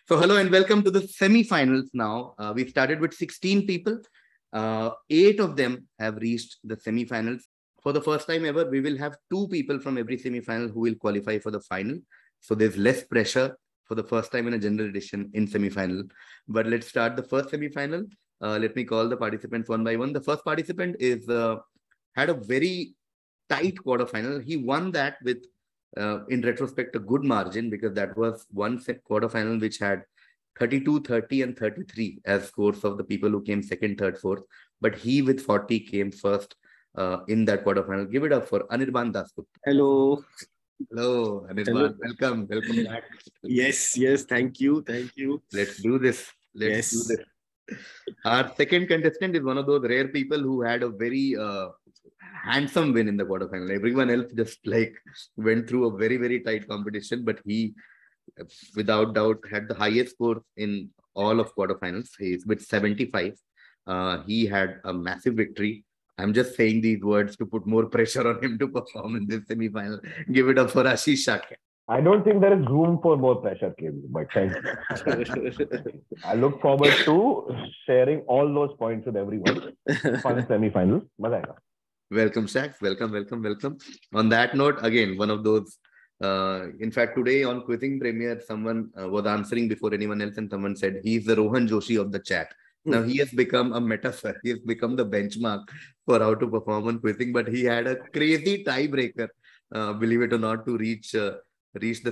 So hello and welcome to the semi-finals now. We started with 16 people. 8 of them have reached the semi-finals. For the first time ever, we will have 2 people from every semi-final who will qualify for the final. So there's less pressure for the first time in a general edition in semi-final. But let's start the first semi-final. Let me call the participants one by one. The first participant is had a very tight quarterfinal. He won that with in retrospect, a good margin, because that was one quarterfinal which had 32, 30 and 33 as scores of the people who came second, third, fourth. But he with 40 came first in that quarterfinal. Give it up for Anirban Dasgupta. Hello. Hello, Anirban. Hello. Welcome. Welcome back. Yes. Thank you. Let's do this. Let's do this. Our second contestant is one of those rare people who had a very handsome win in the quarterfinal. Everyone else just went through a very, very tight competition, but he, without doubt, had the highest score in all of quarterfinals. He's with 75. He had a massive victory. I'm just saying these words to put more pressure on him to perform in this semi-final. Give it up for Ashish. I don't think there is room for more pressure, KV, but thank you. I look forward to sharing all those points with everyone. Fun semi-final. Welcome, Shaq. Welcome. On that note, again, one of those. In fact, today on Quizzing Premier, someone was answering before anyone else, and someone said he's the Rohan Joshi of the chat. Now he has become a metaphor. He has become the benchmark for how to perform on quizzing. But he had a crazy tiebreaker, believe it or not, to reach the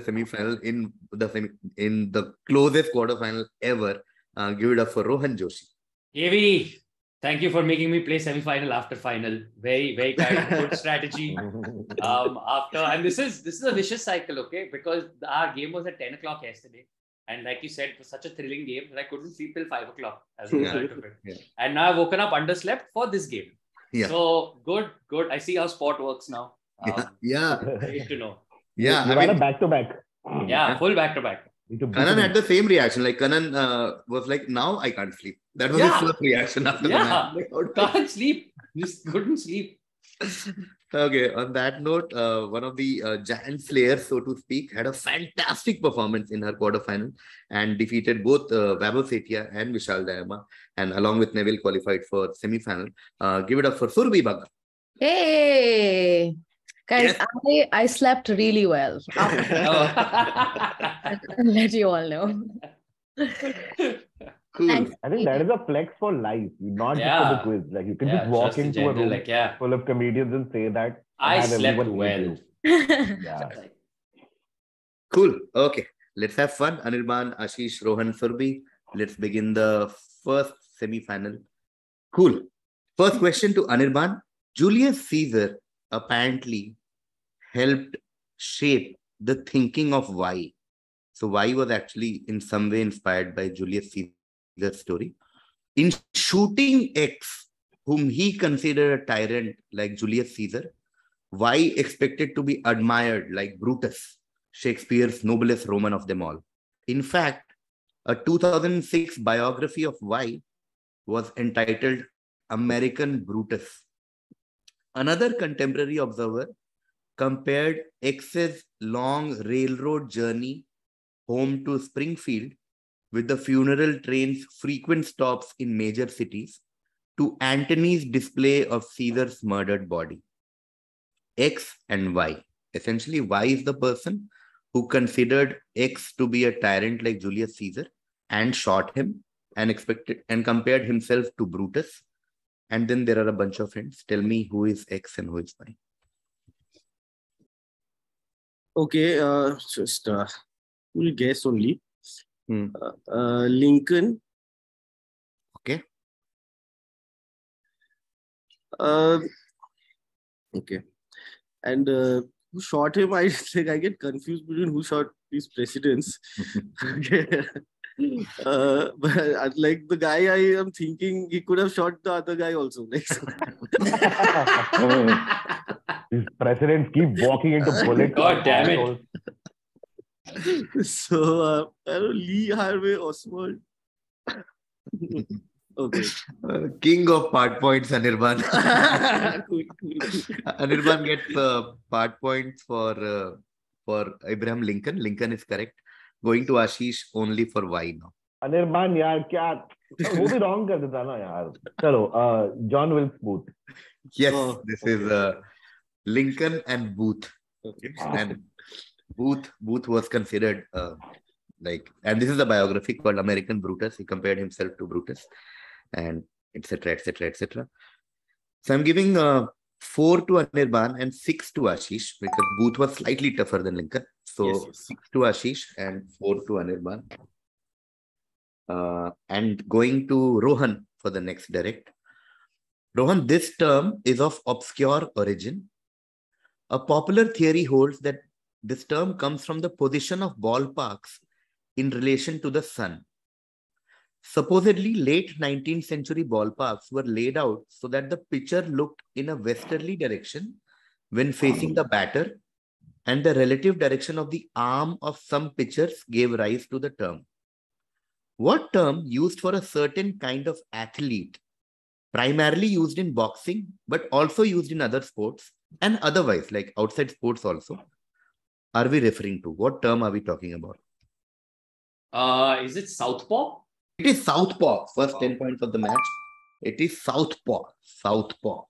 semi-final in the closest quarterfinal ever. Give it up for Rohan Joshi. KV, thank you for making me play semi-final after final. Very, very kind of good strategy. And this is a vicious cycle, okay? Because our game was at 10 o'clock yesterday. And like you said, it was such a thrilling game that I couldn't sleep till 5 o'clock as a result of it. Yeah. And now I've woken up underslept for this game. Yeah. So good. I see how sport works now. Great to know. Yeah. You had a back-to-back. Yeah, full back-to-back. Kanan had the same reaction. Like Kanan was like, now I can't sleep. That was his first reaction after the match. Can't sleep. Just couldn't sleep. Okay, on that note, one of the giant slayers, so to speak, had a fantastic performance in her quarterfinal and defeated both Vaibhav Sethia and Vishal Dayama, and along with Neville qualified for semi-final. Give it up for Surbhi Bagga. Hey! Guys, yes. I slept really well. I'll let you all know. Cool. I think that is a flex for life, not just for the quiz. Like you can just walk into a room full of comedians and say that I slept well. Cool. Okay. Let's have fun. Anirban, Ashish, Rohan, Surbhi. Let's begin the first semi-final. Cool. First question to Anirban. Julius Caesar apparently helped shape the thinking of Y. So Y was actually in some way inspired by Julius Caesar's story. In shooting X, whom he considered a tyrant like Julius Caesar, Y expected to be admired like Brutus, Shakespeare's noblest Roman of them all. In fact, a 2006 biography of Y was entitled American Brutus. Another contemporary observer compared X's long railroad journey home to Springfield with the funeral train's frequent stops in major cities to Antony's display of Caesar's murdered body. X and Y. Essentially, Y is the person who considered X to be a tyrant like Julius Caesar and shot him and compared himself to Brutus. And then there are a bunch of hints. Tell me who is X and who is Y. Okay, just we'll guess only. Lincoln. Okay. Okay. And who shot him? I get confused between who shot these presidents. But like the guy I am thinking, he could have shot the other guy also. Like, these presidents keep walking into bullets. God damn it. So, I don't know, Lee Harvey Oswald. Okay. King of part points, Anirban. Anirban gets part points for Abraham Lincoln. Lincoln is correct. Going to Ashish only for why now. Anirban यार क्या वो भी wrong कर देता ना यार. चलो John Wilkes Booth. Yes, Oh, this is Lincoln and Booth. okay. And Booth was considered and this is a biography called American Brutus. He compared himself to Brutus and etc. etc. etc. So I'm giving 4 to Anirban and 6 to Ashish because Booth was slightly tougher than Lincoln. So Yes. 6 to Ashish and 4 to Anirban. And going to Rohan for the next direct. Rohan, this term is of obscure origin. A popular theory holds that this term comes from the position of ballparks in relation to the sun. Supposedly, late 19th century ballparks were laid out so that the pitcher looked in a westerly direction when facing the batter, and the relative direction of the arm of some pitchers gave rise to the term. What term used for a certain kind of athlete, primarily used in boxing, but also used in other sports and otherwise, like outside sports also, are we referring to? What term are we talking about? Is it southpaw? It is southpaw. First 10 points of the match. It is southpaw. Southpaw.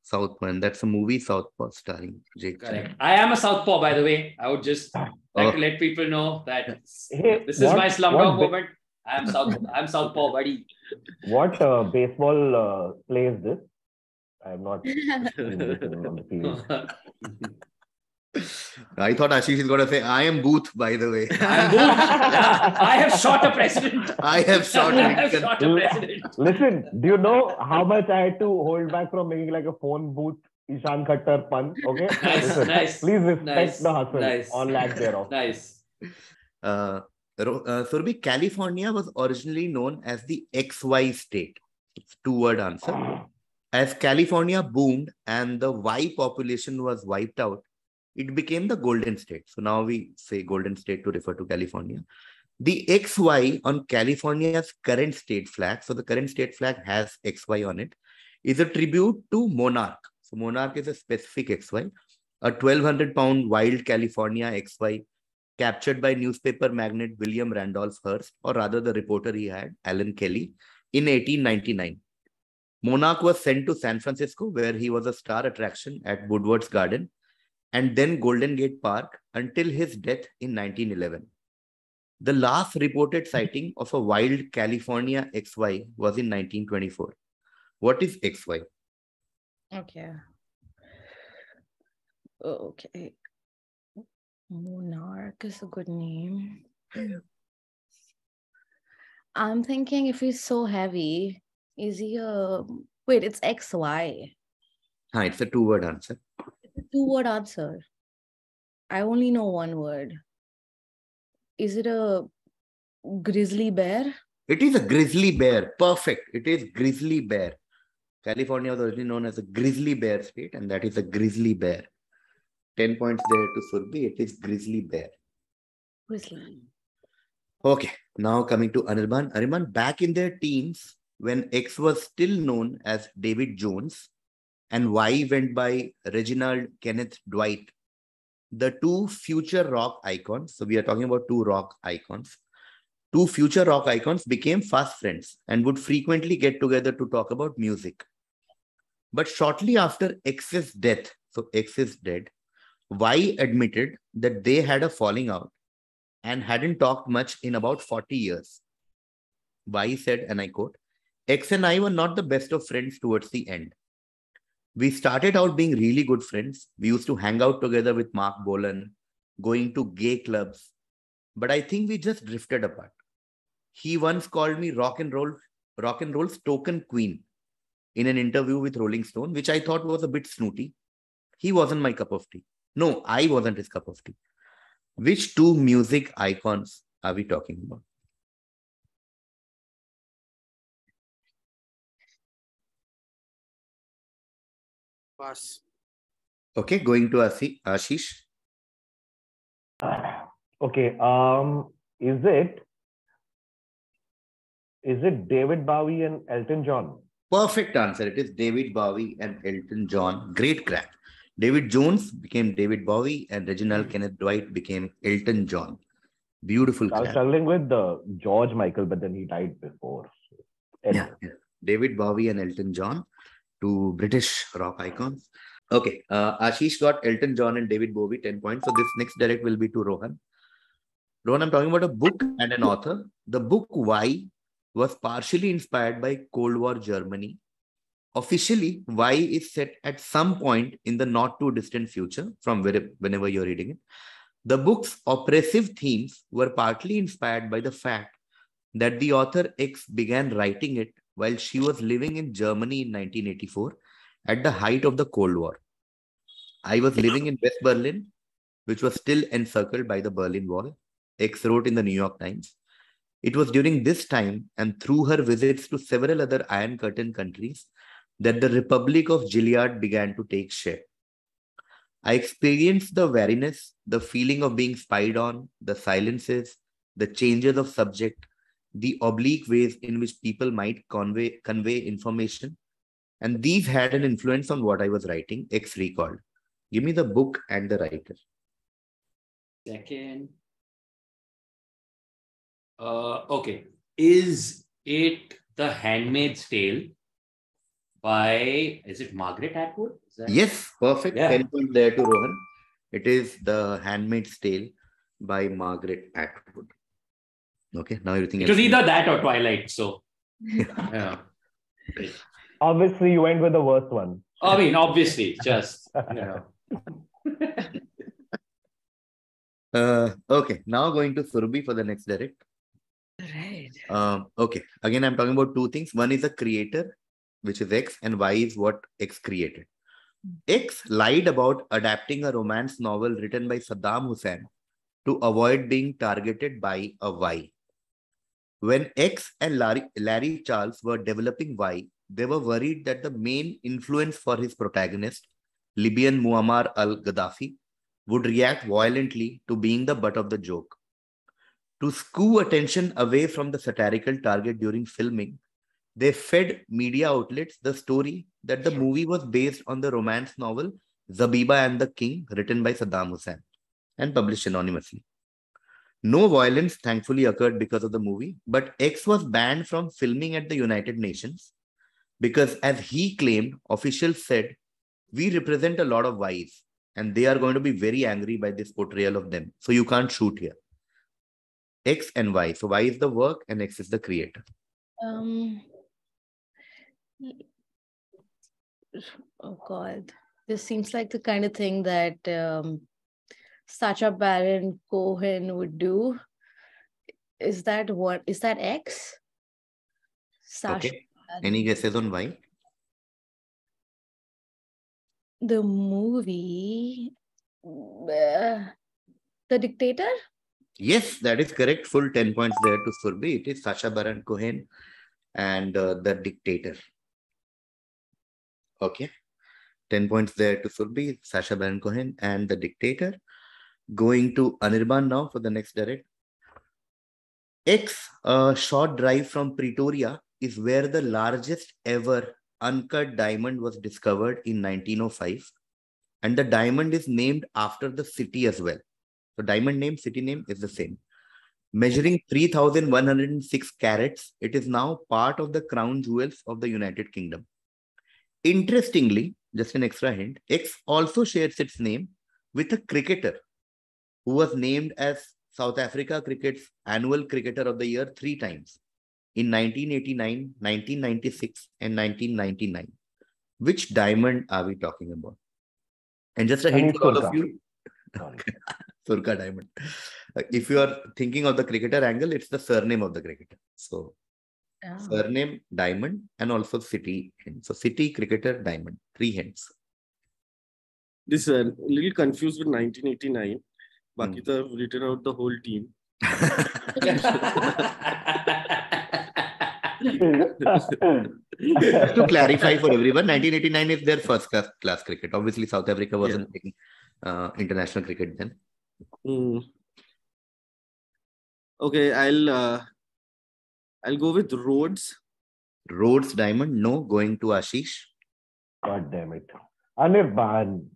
Southpaw. And that's a movie, Southpaw, starring Jake. Correct. I am a southpaw, by the way. I would just like to let people know that this is my slumdog moment. I'm southpaw, buddy. What baseball play is this? I have not seen this on the field. I thought Ashish is going to say, I am Booth, by the way. I am Booth. Yeah, I have shot a president. I have shot a president. Listen, do you know how much I had to hold back from making like a phone booth Ishan Khattar pun? Okay? Nice. Please respect the hustle. All lack thereof. Nice. Surbhi, California was originally known as the XY state. It's a 2-word answer. As California boomed and the Y population was wiped out, it became the Golden State. So now we say Golden State to refer to California. The XY on California's current state flag, so the current state flag has XY on it, is a tribute to Monarch. So Monarch is a specific XY, a 1,200-pound wild California XY captured by newspaper magnate William Randolph Hearst, or rather the reporter he had, Alan Kelly, in 1899. Monarch was sent to San Francisco, where he was a star attraction at Woodward's Garden and then Golden Gate Park until his death in 1911. The last reported sighting of a wild California XY was in 1924. What is XY? Okay. Okay. Monarch is a good name. I'm thinking if he's so heavy, is he a... Wait, it's XY. It's a 2-word answer. It's a 2-word answer. I only know 1 word. Is it a grizzly bear? It is a grizzly bear. Perfect. It is grizzly bear. California was originally known as a grizzly bear state, and that is a grizzly bear. 10 points there to Surbhi. It is grizzly bear. Grizzly. Okay. Now coming to Anirban. Anirban, back in their teens, when X was still known as David Jones and Y went by Reginald Kenneth Dwight, the 2 future rock icons, so we are talking about 2 rock icons, 2 future rock icons became fast friends and would frequently get together to talk about music. But shortly after X's death, so X is dead, Y admitted that they had a falling out and hadn't talked much in about 40 years. Y said, and I quote, X and I were not the best of friends towards the end. We started out being really good friends. We used to hang out together with Mark Bolan, going to gay clubs. But I think we just drifted apart. He once called me rock and roll's token queen in an interview with Rolling Stone, which I thought was a bit snooty. He wasn't my cup of tea. No, I wasn't his cup of tea. Which 2 music icons are we talking about? Pass. Okay, going to Ashish. Okay. Is it David Bowie and Elton John? Perfect answer. It is David Bowie and Elton John. Great crack. David Jones became David Bowie and Reginald Kenneth Dwight became Elton John. Beautiful I was clap. struggling with George Michael, but then he died before. Yeah. David Bowie and Elton John, two British rock icons. Okay, Ashish got Elton John and David Bowie 10 points. So this next direct will be to Rohan. Rohan, I'm talking about a book and an author. The book Y was partially inspired by Cold War Germany. Officially, Y is set at some point in the not too distant future from whenever you're reading it. The book's oppressive themes were partly inspired by the fact that the author X began writing it while she was living in Germany in 1984 at the height of the Cold War. I was living in West Berlin, which was still encircled by the Berlin Wall. X wrote in the New York Times. It was during this time and through her visits to several other Iron Curtain countries that the Republic of Gilead began to take shape. I experienced the wariness, the feeling of being spied on, the silences, the changes of subject, the oblique ways in which people might convey information. And these had an influence on what I was writing, X recalled. Give me the book and the writer. Second. Okay. Is it The Handmaid's Tale by, is it Margaret Atwood? Yes, perfect. Yeah. 10 points there to Rohan. It is The Handmaid's Tale by Margaret Atwood. Okay, now everything It was either that or Twilight. So, yeah. Right. Obviously, you went with the worst one. I mean, obviously, just, Okay, now going to Surbhi for the next direct. Right. Okay, again, I'm talking about two things. One is a creator, which is X, and Y is what X created. X lied about adapting a romance novel written by Saddam Hussein to avoid being targeted by a Y. When X and Larry Charles were developing Y, they were worried that the main influence for his protagonist, Libyan Muammar al-Gaddafi, would react violently to being the butt of the joke. To skew attention away from the satirical target during filming, they fed media outlets the story that the movie was based on the romance novel Zabiba and the King, written by Saddam Hussein and published anonymously. No violence thankfully occurred because of the movie, but X was banned from filming at the United Nations because, as he claimed, officials said, we represent a lot of Ys and they are going to be very angry by this portrayal of them. So you can't shoot here. X and Y. So Y is the work and X is the creator. Oh God, this seems like the kind of thing that Sacha Baron Cohen would do. Is that what? Is that X? Sacha Okay. Any guesses on Y? The movie, The Dictator? Yes, that is correct. Full 10 points there to Surbhi. It is Sacha Baron Cohen and The Dictator. Okay. 10 points there to Surbhi, Sacha Baron Cohen and The Dictator. Going to Anirban now for the next direct. X, a short drive from Pretoria, is where the largest ever uncut diamond was discovered in 1905. And the diamond is named after the city as well. So diamond name, city name is the same. Measuring 3,106 carats, it is now part of the crown jewels of the United Kingdom. Interestingly, just an extra hint, X also shares its name with a cricketer who was named as South Africa Cricket's annual Cricketer of the Year 3 times in 1989, 1996, and 1999. Which diamond are we talking about? And just a hint for all of you. Surka diamond. If you are thinking of the cricketer angle, it's the surname of the cricketer. So surname, diamond, and also city hint. So city, cricketer, diamond. 3 hints. This a little confused with 1989. Bakita have written out the whole team. Just to clarify for everyone, 1989 is their first class cricket. Obviously, South Africa wasn't playing international cricket then. Okay, I'll go with Rhodes. Rhodes diamond, no. Going to Ashish. God damn it. Anirban.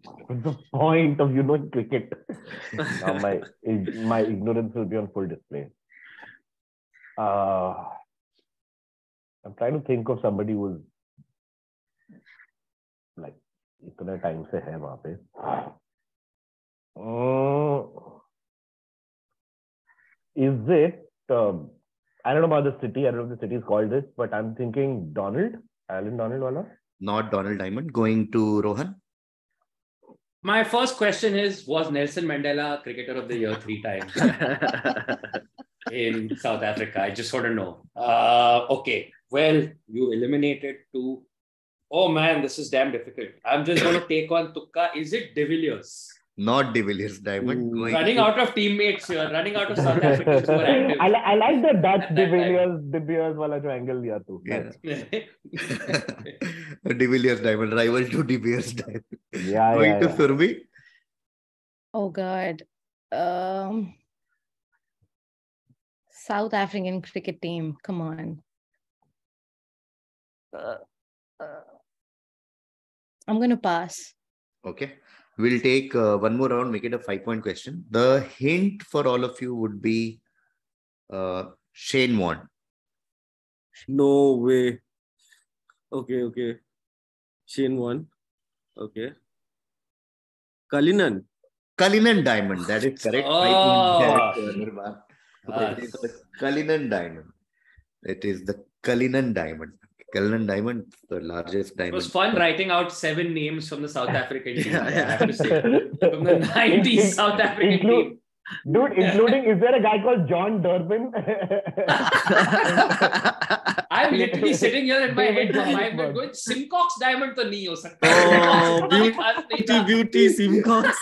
What's the point of knowing cricket? Now my ignorance will be on full display. I'm trying to think of somebody who's like इतने time से है वहाँ पे. Is it? I don't know about the city. I don't know if the city is called this, but I'm thinking Alan Donald wala. Not Donald Diamond. Going to Rohan. My first question was Nelson Mandela Cricketer of the Year 3 times in South Africa? I just want to know. Okay. Well, you eliminated 2. Oh man, this is damn difficult. I'm just going to take on Tukka. Is it De Villiers? Not De Villiers Diamond. Running out of teammates here. Running out of South Africans who are active. I like the Dutch De Villiers wala jo angle liya tu. Yeah. De Villiers Diamond, rival to De Villiers Diamond. Yeah, Going to Surbhi. Oh God. South African cricket team. Come on. I'm going to pass. Okay. We'll take one more round, make it a 5-point question. The hint for all of you would be Shane Warne. No way. Okay. Shane Warne. Okay. Cullinan Diamond. That is correct. Oh. 5 points. It is the Cullinan Diamond. It is the Cullinan Diamond. Cullinan Diamond, the largest diamond. It was fun writing out 7 names from the South African team. I have to say. From the 90s South African team. Dude, including, is there a guy called John Durbin? I'm literally sitting here in my head, my mind was going, Simcox Diamond to nahi ho sakta. Oh, beauty, Simcox.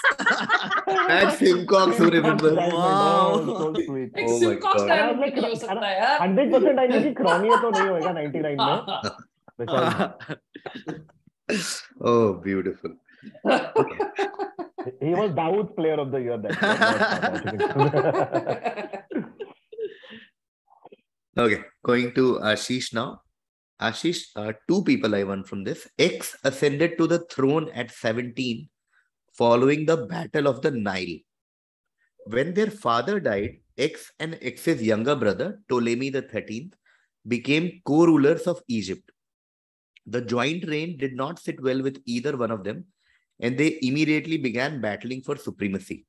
That's Simcox, who remember. Wow. So sweet. Like, Oh my Simcox God. Diamond to nahi ho sakta yaar. 100% I know कि Cronier तो नहीं होएगा 99 में. Because Oh, beautiful. he was Dawood's player of the year. Okay, going to Ashish now. Ashish, 2 people I won from this. X ascended to the throne at 17 following the Battle of the Nile. When their father died, X and X's younger brother, Ptolemy XIII, became co-rulers of Egypt. The joint reign did not sit well with either one of them, and they immediately began battling for supremacy.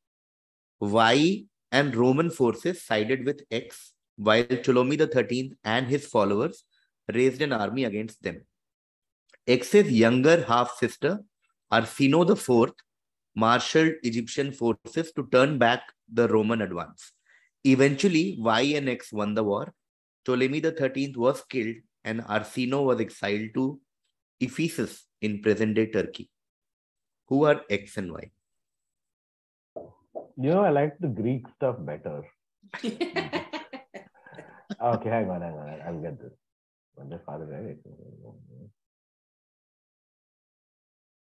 Y and Roman forces sided with X, while Ptolemy XIII and his followers raised an army against them. X's younger half-sister, Arsinoe IV, marshaled Egyptian forces to turn back the Roman advance. Eventually, Y and X won the war. Ptolemy XIII was killed, and Arsinoe was exiled to Ephesus in present-day Turkey. Who are X and Y? I like the Greek stuff better. Okay, hang on. I'll get this. When their father died.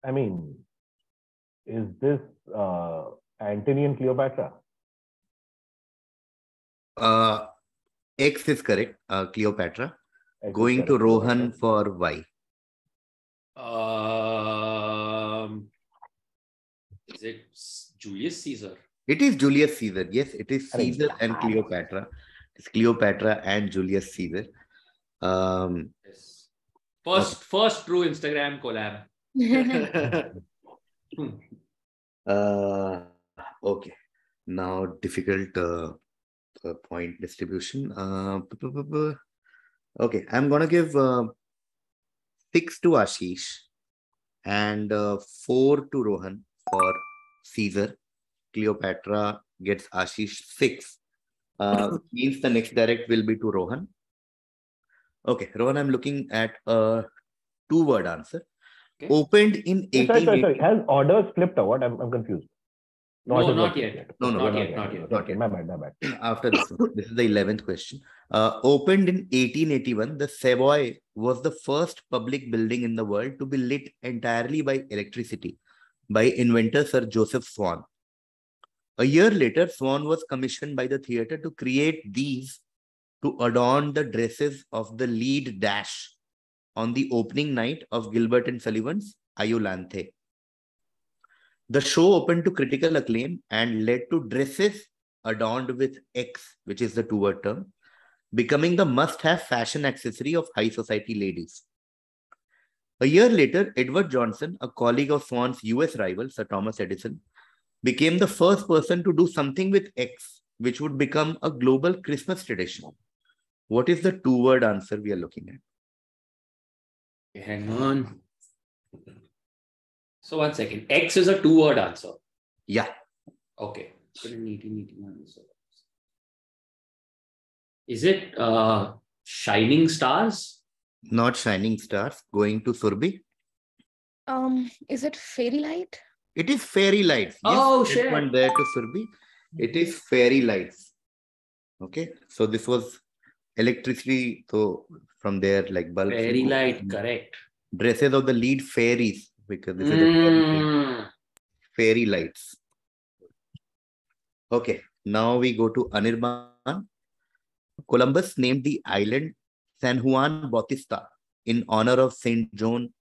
I mean, is this Antony and Cleopatra? X is correct, Cleopatra. X Going to Rohan for Y. Is it Julius Caesar? It is Julius Caesar. Yes, it is Caesar and Cleopatra. It's Cleopatra and Julius Caesar. Yes. First true Instagram collab. Okay. Now difficult point distribution. Okay, I'm gonna give 6 to Ashish and 4 to Rohan for Caesar. Cleopatra gets Ashish 6. Means the next direct will be to Rohan. Okay, Rohan, I'm looking at a 2-word answer. Okay. Opened in 18... Sorry. Has orders flipped or what? I'm confused. No, not yet. Not yet. My bad. After this one, this is the 11th question. Opened in 1881, the Savoy was the first public building in the world to be lit entirely by electricity by inventor Sir Joseph Swan. A year later, Swan was commissioned by the theatre to create these to adorn the dresses of the lead dash on the opening night of Gilbert and Sullivan's Iolanthe. The show opened to critical acclaim and led to dresses adorned with X, which is the two-word term, becoming the must-have fashion accessory of high society ladies. A year later, Edward Johnson, a colleague of Swan's US rival, Sir Thomas Edison, became the first person to do something with X, which would become a global Christmas tradition. What is the two-word answer we are looking at? Hang on. So 1 second. X is a two-word answer. Yeah. Okay. Is it shining stars? Not shining stars. Going to Surbhi. Is it fairy light? It is fairy lights. Oh, yes, shit. one there to Surbhi. It is fairy lights. Okay. So this was electricity. So from there, like bulbs. Fairy light, correct. Dresses of the lead fairies, because this is the fairy lights. Okay. Now we go to Anirban. Columbus named the island San Juan Bautista in honor of Saint John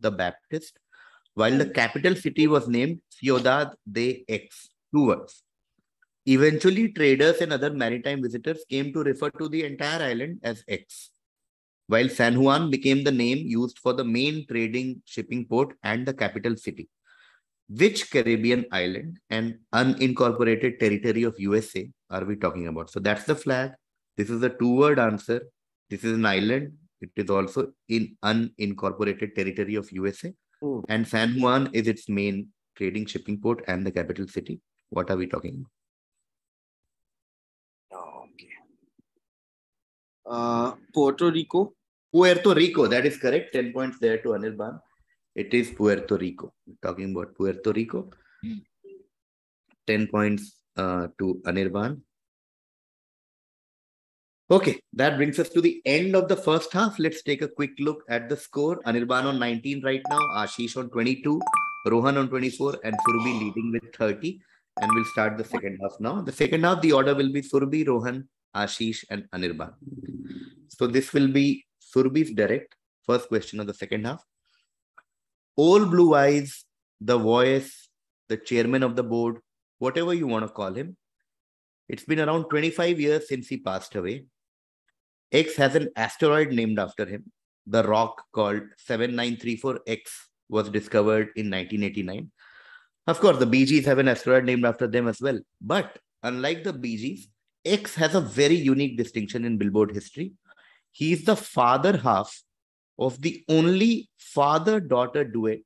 the Baptist, while the capital city was named Ciudad de X, two words. Eventually, traders and other maritime visitors came to refer to the entire island as X, while San Juan became the name used for the main trading shipping port and the capital city. Which Caribbean island and unincorporated territory of USA are we talking about? So that's the flag. This is a two-word answer. This is an island. It is also in unincorporated territory of USA. And San Juan is its main trading shipping port and the capital city. What are we talking about? Okay. Puerto Rico. Puerto Rico. That is correct. 10 points there to Anirban. It is Puerto Rico. We're talking about Puerto Rico. 10 points to Anirban. Okay, that brings us to the end of the first half. Let's take a quick look at the score. Anirban on 19 right now, Ashish on 22, Rohan on 24, and Surbhi leading with 30. And we'll start the second half now. The second half, the order will be Surbhi, Rohan, Ashish, and Anirban. So this will be Surbhi's direct first question of the second half. All Blue Eyes, the voice, the chairman of the board, whatever you want to call him. It's been around 25 years since he passed away. X has an asteroid named after him. The rock called 7934X was discovered in 1989. Of course, the Bee Gees have an asteroid named after them as well. But unlike the Bee Gees, X has a very unique distinction in Billboard history. He is the father half of the only father-daughter duet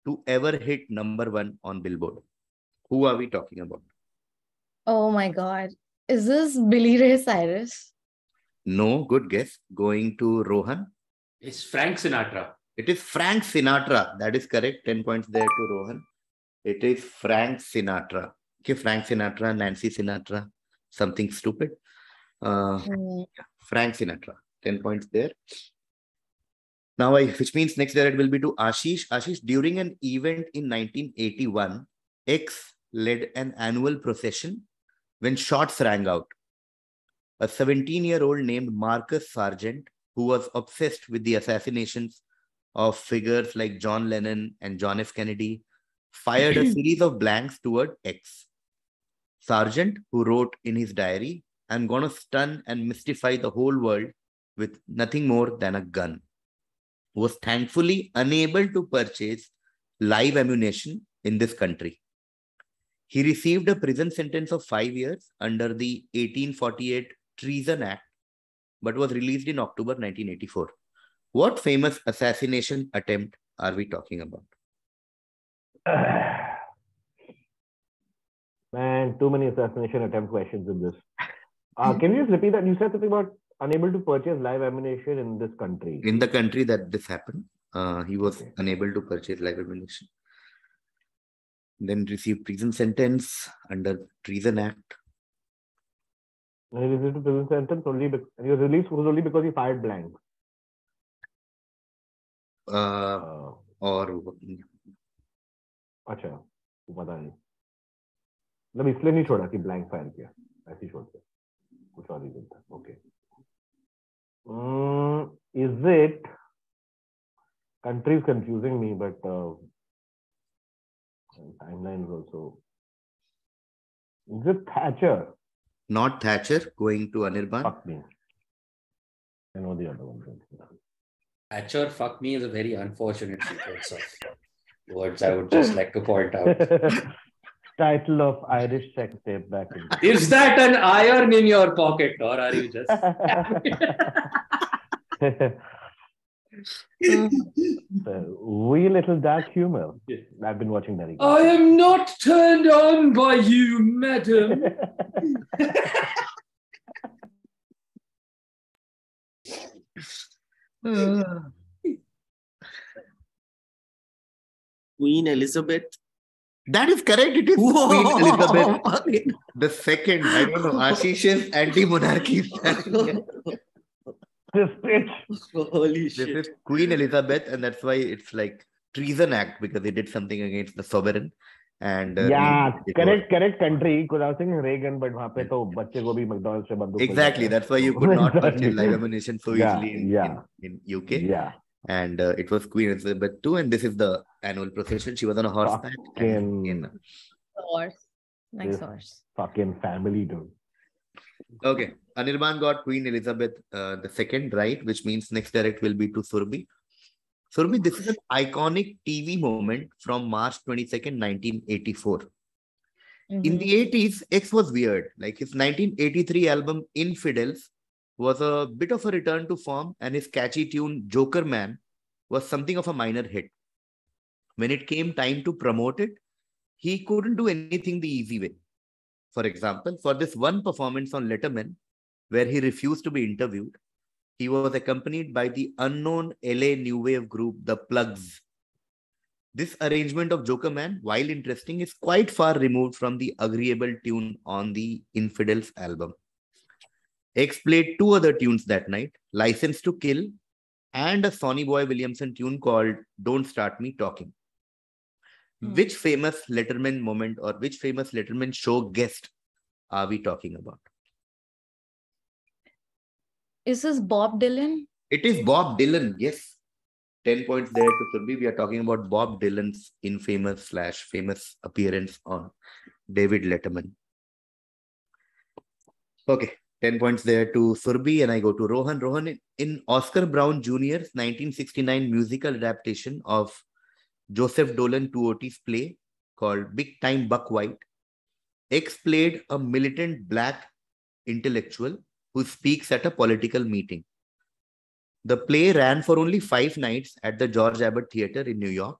to ever hit #1 on Billboard. Who are we talking about? Oh my God. Is this Billy Ray Cyrus? No, good guess. Going to Rohan. It's Frank Sinatra. It is Frank Sinatra. That is correct. 10 points there to Rohan. It is Frank Sinatra. Okay, Frank Sinatra, Nancy Sinatra, something stupid. Frank Sinatra. 10 points there. Now, which means next there it will be to Ashish. Ashish, during an event in 1981, X led an annual procession when shots rang out. A 17-year-old named Marcus Sargent, who was obsessed with the assassinations of figures like John Lennon and John F. Kennedy, fired a series of blanks toward X. Sargent, who wrote in his diary, "I'm going to stun and mystify the whole world with nothing more than a gun," was thankfully unable to purchase live ammunition in this country. He received a prison sentence of 5 years under the 1848 Treason Act, but was released in October 1984. What famous assassination attempt are we talking about? Man, too many assassination attempt questions in this. Can you just repeat that? You said something about unable to purchase live ammunition in this country. In the country that this happened, he was unable to purchase live ammunition. Then received prison sentence under Treason Act. He received a prison sentence only because he was released only because he fired blanks. और अच्छा पता नहीं मतलब इसलिए नहीं छोड़ा कि blank fire किया ऐसे ही छोड़ दिया कुछ और रीजन था okay is it country is confusing me but timeline is also. Is it Thatcher? Not Thatcher. Going to Anirban. Fuck me. I know the other one. Thatcher, fuck me, is a very unfortunate sequence of words I would just like to point out. Title of Irish sex tape back in. Is that an iron in your pocket, or are you just? Wee little dark humor. I've been watching that again. I am not turned on by you, madam. Queen Elizabeth. That is correct. It is Queen Elizabeth the second. I don't know. Ashish's anti-monarchy. This bitch. Holy This shit. is Queen Elizabeth, and that's why it's like treason act because they did something against the sovereign. And Yeah, correct country. Because I was thinking Reagan, but वहाँ पे तो बच्चे को भी McDonald's से बंदूक exactly. That's why you could not purchase live ammunition so easily in UK. Yeah. And it was Queen Elizabeth II, and this is the annual procession. She was on a horseback. Horse. Nice horse. Fucking family, dude. Okay. Anirban got Queen Elizabeth the second right, which means next direct will be to Surbhi. Surbhi, this is an iconic TV moment from March 22nd, 1984. In the 80s, X was weird. Like his 1983 album Infidels was a bit of a return to form, and his catchy tune Joker Man was something of a minor hit. When it came time to promote it, he couldn't do anything the easy way. For example, for this one performance on Letterman, where he refused to be interviewed, he was accompanied by the unknown LA new wave group, The Plugs. This arrangement of Joker Man, while interesting, is quite far removed from the agreeable tune on the Infidels album. X played two other tunes that night, License to Kill and a Sonny Boy Williamson tune called Don't Start Me Talking. Which famous Letterman moment or which famous Letterman show guest are we talking about? Is this Bob Dylan? It is Bob Dylan, yes. 10 points there to Surbhi. We are talking about Bob Dylan's infamous / famous appearance on David Letterman. Okay. 10 points there to Surbhi, and I go to Rohan. Rohan, in Oscar Brown Jr.'s 1969 musical adaptation of Joseph Dolan Tuoti's play called Big Time Buck White, X played a militant black intellectual who speaks at a political meeting. The play ran for only 5 nights at the George Abbott Theatre in New York.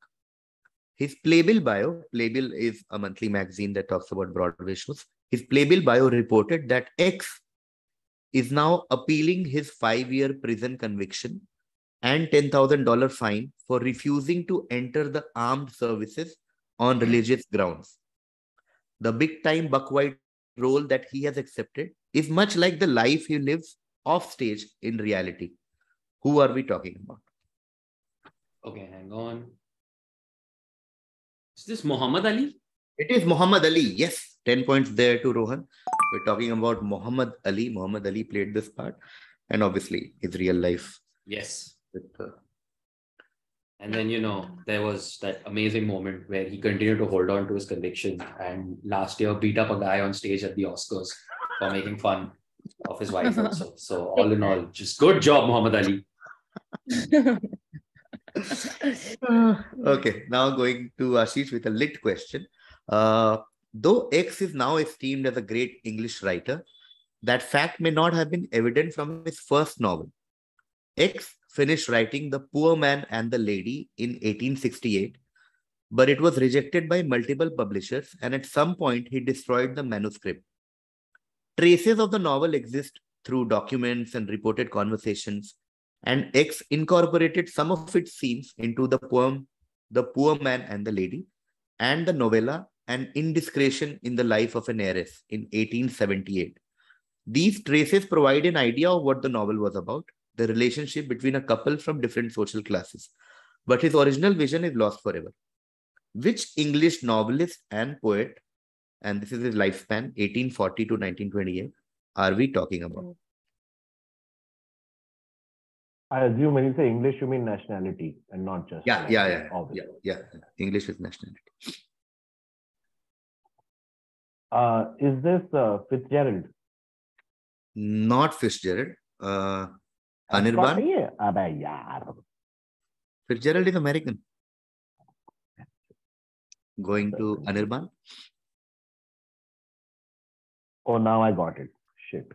His playbill bio, Playbill is a monthly magazine that talks about Broadway shows. His playbill bio reported that X is now appealing his 5-year prison conviction and $10,000 fine for refusing to enter the armed services on religious grounds. The big time Buck White role that he has accepted is much like the life he lives off stage in reality. Who are we talking about? Okay, hang on. Is this Muhammad Ali? It is Muhammad Ali. Yes, 10 points there to Rohan. We're talking about Muhammad Ali. Muhammad Ali played this part, and obviously his real life. Yes. And then, there was that amazing moment where he continued to hold on to his conviction and last year beat up a guy on stage at the Oscars for making fun of his wife also. So all in all, just good job, Muhammad Ali. Okay, now going to Ashish with a lit question. Though X is now esteemed as a great English writer, that fact may not have been evident from his first novel. X finished writing The Poor Man and the Lady in 1868, but it was rejected by multiple publishers, and at some point he destroyed the manuscript. Traces of the novel exist through documents and reported conversations, and X incorporated some of its scenes into the poem The Poor Man and the Lady and the novella An Indiscretion in the Life of an Heiress in 1878. These traces provide an idea of what the novel was about, the relationship between a couple from different social classes. But his original vision is lost forever. Which English novelist and poet, and this is his lifespan, 1840 to 1928, are we talking about? I assume when you say English, you mean nationality and not just. Yeah. English is nationality. Is this Fitzgerald? Not Fitzgerald. Ascot Anirban. नहीं है? अबे यार. Fitzgerald is American. Going to Anirban. Oh, now I got it. Shit.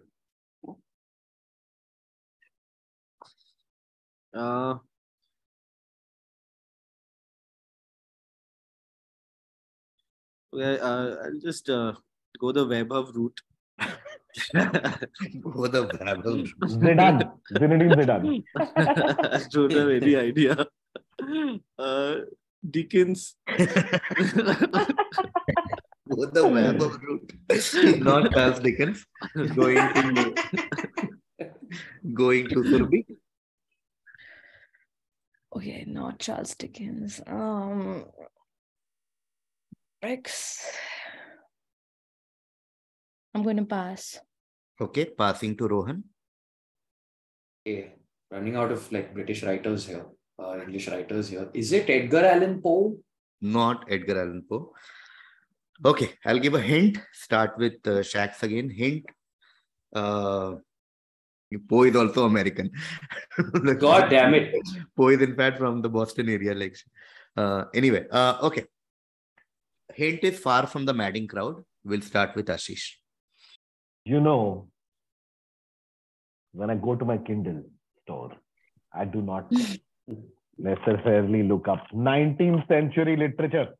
I'll just go the Vaibhav route. Go the Vaibhav. Zidane. Zinedine Zidane. I don't have any idea. Dickens. Go the Vaibhav route. Not Charles Dickens. Going to Surbhi. Okay, not Charles Dickens. X. I'm going to pass. Okay, passing to Rohan. Okay, running out of like British writers here, English writers here. Is it Edgar Allan Poe? Not Edgar Allan Poe. Okay, I'll give a hint. Start with Shax again. Hint. Poe is also American. God damn it. Poe is in fact from the Boston area. Like, anyway, okay. Hint is far from the madding crowd. We'll start with Ashish. You know, when I go to my Kindle store, I do not necessarily look up 19th century literature.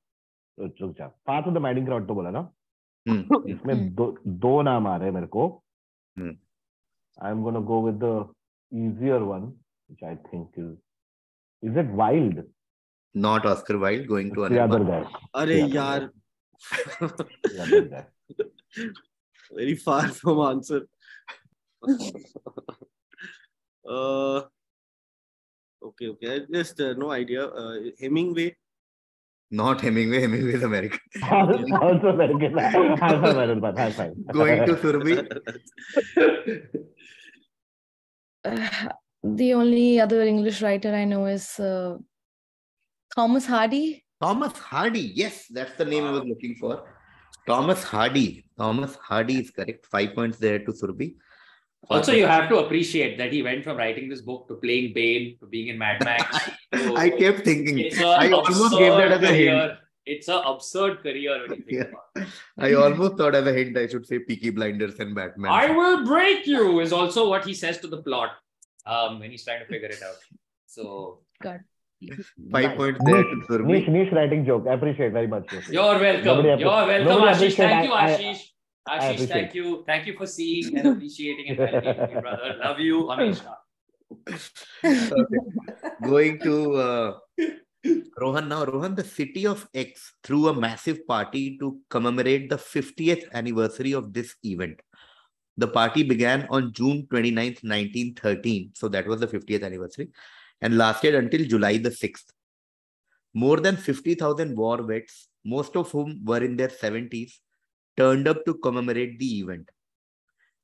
Part of the madding crowd to bola na? इसमें दो नाम आ रहे हैं मेरे को. I'm gonna go with the easier one, which I think is it Wilde? Not Oscar Wilde. Going to The other Anirban. guy. Arey yaar. The other guy. Very far from answer. Okay. I just no idea. Hemingway. Not Hemingway. Hemingway is American. Also American. High five. Going to Surbhi. The only other English writer I know is Thomas Hardy. Thomas Hardy. Yes, that's the name I was looking for. Thomas Hardy. Thomas Hardy is correct. 5 points there to Surbhi. Also, you have to appreciate that he went from writing this book to playing Bane to being in Mad Max. I kept thinking. I almost gave that as a hint. It's an absurd career when you think about it. I almost thought as a hint I should say Peaky Blinders and Batman. I will break you is also what he says to the plot when he's trying to figure it out. So, God. 5 points there to Surbhi. Niche writing joke. I appreciate very much. You're welcome. You're welcome, Ashish. Thank you, Ashish. Ashish, appreciate. thank you. Thank you for seeing and appreciating and validating me, brother. Love you, Amisha. Okay. Going to Rohan now. Rohan, the city of X threw a massive party to commemorate the 50th anniversary of this event. The party began on June 29th, 1913. So that was the 50th anniversary and lasted until July the 6th. More than 50,000 war vets, most of whom were in their 70s, turned up to commemorate the event.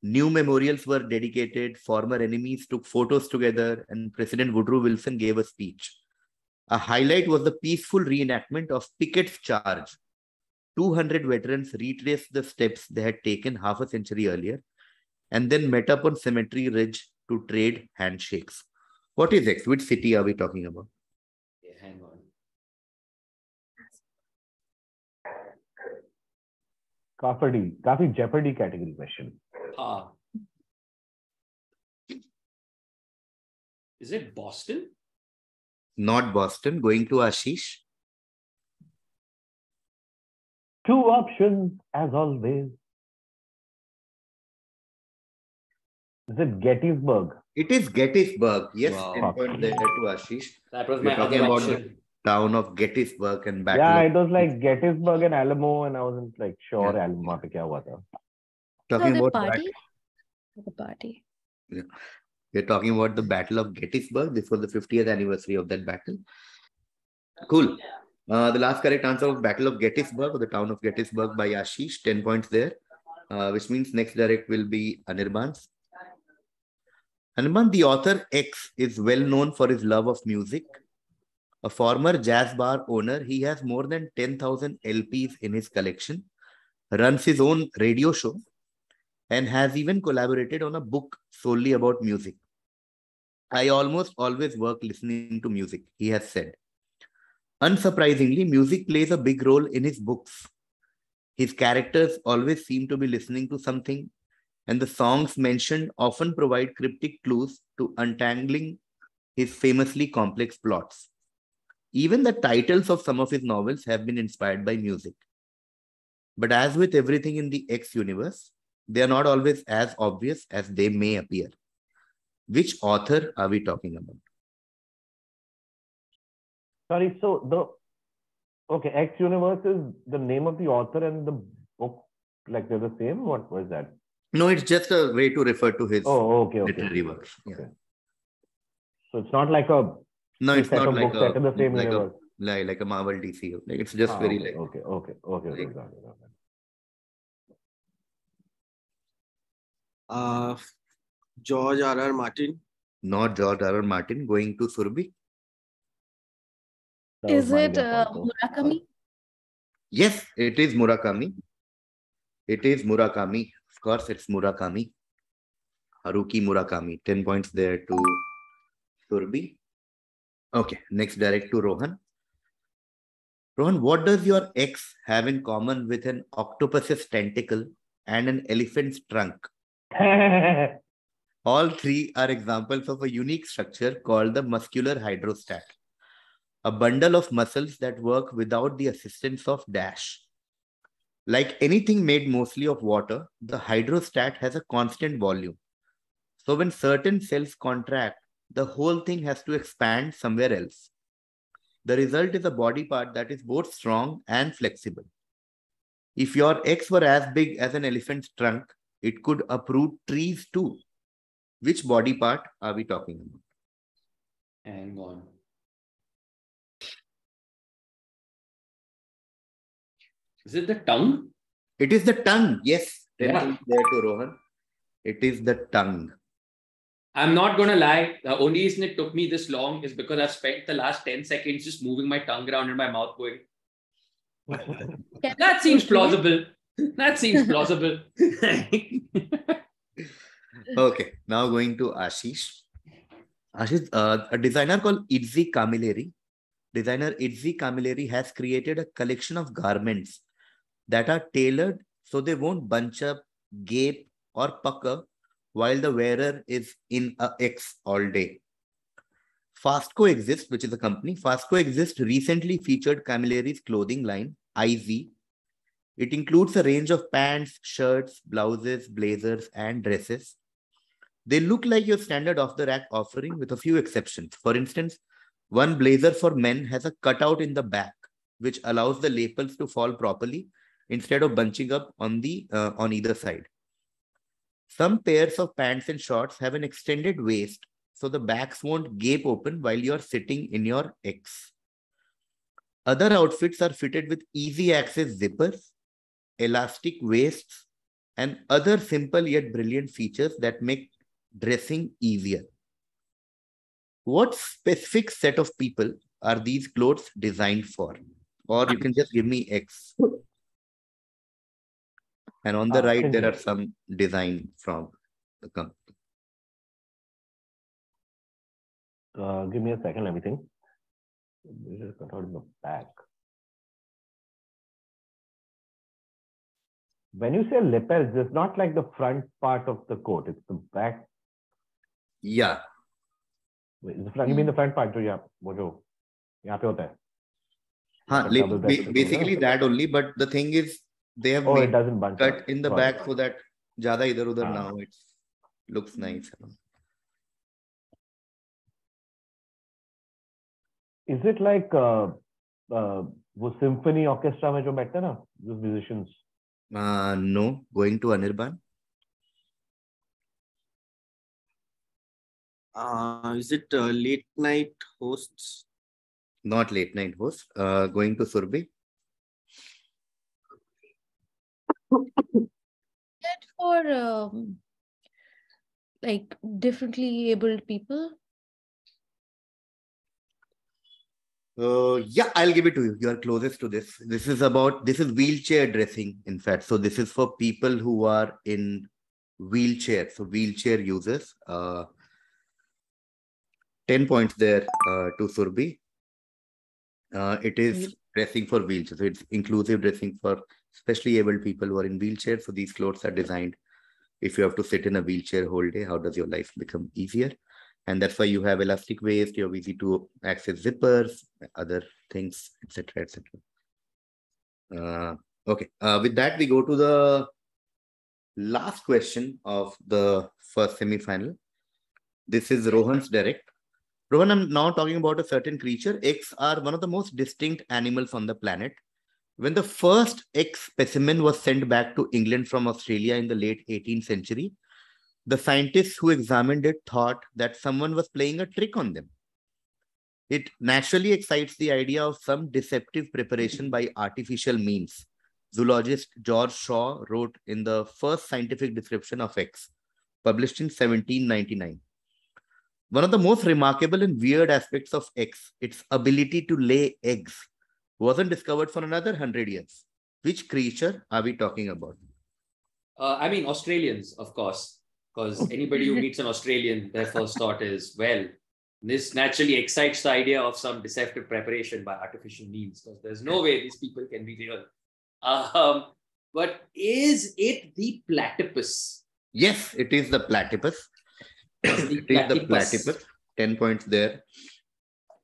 New memorials were dedicated, former enemies took photos together, and President Woodrow Wilson gave a speech. A highlight was the peaceful reenactment of Pickett's charge. 200 veterans retraced the steps they had taken half a century earlier and then met up on Cemetery Ridge to trade handshakes. What is X? Which city are we talking about? Okay, hang on. काफी Jeopardy category question. Is it Boston? Not Boston. Going to Ashish. 2 options as always. Is it Gettysburg? It is Gettysburg. Yes, Wow. 10 points there to Ashish. That was We're my talking other about option. the town of Gettysburg and Battle Yeah, of- it was like Gettysburg and Alamo, and I wasn't like sure Yeah. Alamo वहाँ पे क्या हुआ था. Talking the about party? The party. We're talking about the Battle of Gettysburg. This was the 50th anniversary of that battle. Cool. The last correct answer was Battle of Gettysburg, or the town of Gettysburg by Ashish. 10 points there, which means next direct will be Anirban's. Anirban, the author X is well known for his love of music. A former jazz bar owner, he has more than 10,000 LPs in his collection. runs his own radio show, and has even collaborated on a book solely about music. I almost always work listening to music, he has said. Unsurprisingly, music plays a big role in his books. His characters always seem to be listening to something, and the songs mentioned often provide cryptic clues to untangling his famously complex plots. Even the titles of some of his novels have been inspired by music. But as with everything in the X universe, they are not always as obvious as they may appear. Which author are we talking about? Sorry, so okay, X Universe is the name of the author and the book, like they're the same? What was that? No, it's just a way to refer to his literary works. Yeah. Okay. So it's not like a No, it's set not of like books set in the same universe. Like a Marvel DC. Like it's just very okay, like okay. Got it. George R.R. Martin. not George R.R. Martin. Going to Surbhi. Is it Murakami? Yes, it is Murakami. It is Murakami. Of course, it's Murakami. Haruki Murakami. 10 points there to Surbhi. Okay, next direct to Rohan. Rohan, what does your X have in common with an octopus's tentacle and an elephant's trunk? All three are examples of a unique structure called the muscular hydrostat, a bundle of muscles that work without the assistance of dash. Like anything made mostly of water, the hydrostat has a constant volume. So when certain cells contract, the whole thing has to expand somewhere else. The result is a body part that is both strong and flexible. If your X were as big as an elephant's trunk, it could uproot trees too. Which body part are we talking about? Hang on. Is it the tongue? It is the tongue. Yes. 10 Yeah. points there to Rohan. It is the tongue. I'm not going to lie. The only reason it took me this long is because I've spent the last 10 seconds just moving my tongue around in my mouth going, that seems plausible. That seems plausible. Okay. Now going to Ashish. Ashish, a designer called Itzy Camilleri. Designer Itzy Camilleri has created a collection of garments that are tailored so they won't bunch up, gape, or pucker while the wearer is in a X all day. Fast Coexist, which is a company, Fast Coexist recently featured Camilleri's clothing line, IZ. It includes a range of pants, shirts, blouses, blazers, and dresses. They look like your standard off-the-rack offering with a few exceptions. For instance, one blazer for men has a cutout in the back, which allows the lapels to fall properly instead of bunching up on either side. Some pairs of pants and shorts have an extended waist, so the backs won't gape open while you're sitting in your X. Other outfits are fitted with easy access zippers, elastic waists, and other simple yet brilliant features that make dressing easier. What specific set of people are these clothes designed for? Or you can just give me X. And on the right, there are some design from the company. Give me a second, let me think. Cut out in the back. When you say lapels, it's not like the front part of the coat, it's the back. Yeah. Wait, the front, you mean the front part? वो यहाँ पे होता है. Basically that only, but the thing is, they have it doesn't bunch cut up. in the back so that ज़्यादा इधर उधर ना हो. It looks nice. Is it like वो symphony orchestra में जो बैठते हैं ना, those musicians? No, going to Anirban. Is it late night hosts? Not late night host. Going to Surbhi. For like differently abled people. Yeah, I'll give it to you. You are closest to this. This is wheelchair dressing, in fact. So this is for people who are in wheelchair. So wheelchair users. 10 points there to Surbhi. It is dressing for wheelchairs. So it's inclusive dressing for especially able people who are in wheelchairs. So these clothes are designed. If you have to sit in a wheelchair whole day, how does your life become easier? And that's why you have elastic waist, you have easy to access zippers, other things, etc., etc. Okay. With that, we go to the last question of the first semi-final. This is Rohan's direct. Rohan, I'm now talking about a certain creature. X are one of the most distinct animals on the planet. When the first X specimen was sent back to England from Australia in the late 18th century, the scientists who examined it thought that someone was playing a trick on them. It naturally excites the idea of some deceptive preparation by artificial means. Zoologist George Shaw wrote in the first scientific description of X, published in 1799. One of the most remarkable and weird aspects of X, its ability to lay eggs, wasn't discovered for another 100 years. Which creature are we talking about? I mean, Australians, of course. Because anybody who meets an Australian, their first thought is, well, this naturally excites the idea of some deceptive preparation by artificial means, because there's no way these people can be real. But is it the platypus? Yes, it is the platypus. It is the platypus. 10 points there.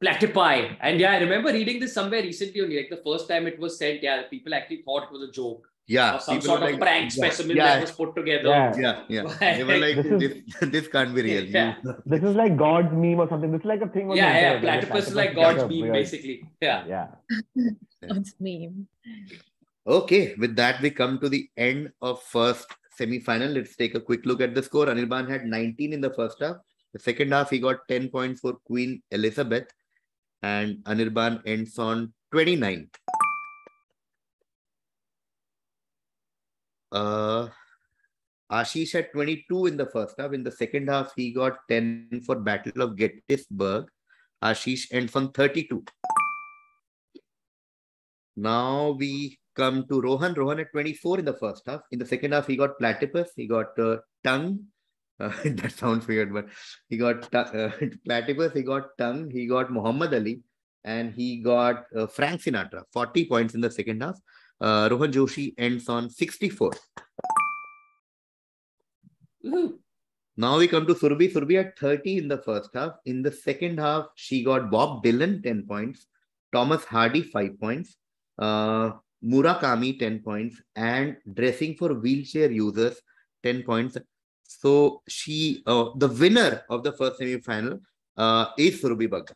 Platypi. And yeah, I remember reading this somewhere recently only, like the first time it was sent, yeah, people actually thought it was a joke. Yeah, or some sort of prank specimen that was put together. Yeah. They were like, this can't be real. Yeah. This is like God's meme or something. This is like a thing. Platypus is like God's meme, basically. Yeah. God's meme. Okay, with that, we come to the end of first semi-final. Let's take a quick look at the score. Anirban had 19 in the first half. The second half, he got 10 points for Queen Elizabeth. And Anirban ends on 29. Ashish had 22 in the first half. In the second half, he got 10 for Battle of Gettysburg. Ashish ends on 32. Now we come to Rohan. Rohan had 24 in the first half. In the second half, he got Platypus. He got Tongue. That sounds weird, but he got Platypus. He got Tongue. He got Muhammad Ali. And he got Frank Sinatra. 40 points in the second half. Rohan Joshi ends on 64. Now we come to Surbhi. Surbhi had 30 in the first half. In the second half, she got Bob Dylan, 10 points. Thomas Hardy, 5 points. Murakami, 10 points. And dressing for wheelchair users, 10 points. So she, the winner of the first semi-final is Surbhi Bagga.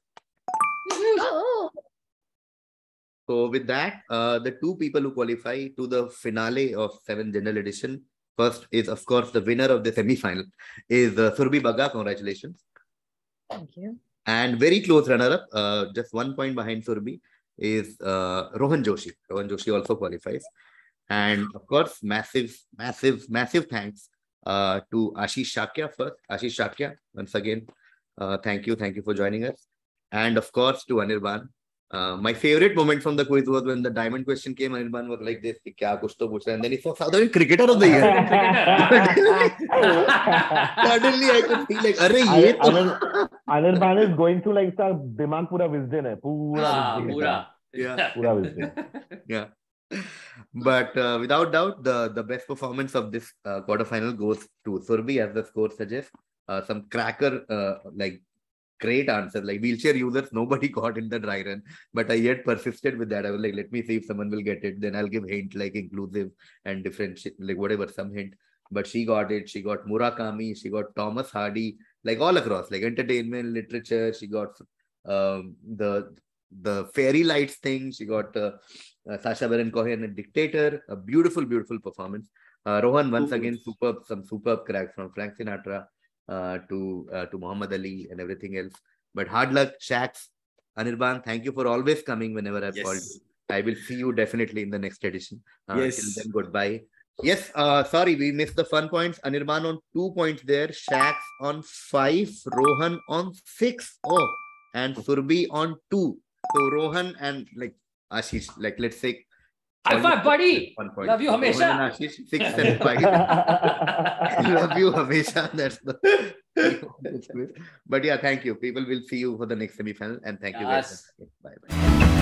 So with that, the two people who qualify to the finale of 7th General Edition, first is, of course, the winner of the semi-final is Surbhi Bagga. Congratulations. Thank you. And very close runner-up, just 1 point behind Surbhi, is Rohan Joshi. Rohan Joshi also qualifies. And of course, massive thanks to Ashish Shakya first. Ashish Shakya, once again, thank you for joining us. And of course, to Anirban. My favorite moment from the quiz was when the diamond question came. Anirban was like this, kya kuch to puch raha hai? And then he saw Southern Cricketer of the Year. Suddenly I could feel like, Anirban is going through like the dimag pura wisdom hai. Pura wisdom. Yeah. But without doubt, the best performance of this quarterfinal goes to Surbhi, as the score suggests. Some cracker, like great answers, like wheelchair users, nobody got in the dry run, but I yet persisted with that. I was like, let me see if someone will get it. Then I'll give hint like inclusive and differentiate, like whatever, some hint. But she got it. She got Murakami. She got Thomas Hardy, like all across, like entertainment, literature. She got the fairy lights thing. She got Sacha Baron Cohen, a dictator. A beautiful performance. Rohan, once again, some superb cracks from Frank Sinatra to Muhammad Ali and everything else. But hard luck, Shacks. Anirban, thank you for always coming whenever I've called you. I will see you definitely in the next edition. Till then, goodbye. Yes, sorry, we missed the fun points. Anirban on 2 points there. Shacks on 5. Rohan on 6. Oh, and Surbhi on 2. So Rohan and like Ashish, like let's say High five, buddy. 1 point. Love you, Rohan Hamesha. and Ashish, 6 and 5. Love you, Hamesha. That's the. But yeah, thank you. People will see you for the next semi-final, and thank you guys. Yes. Bye bye.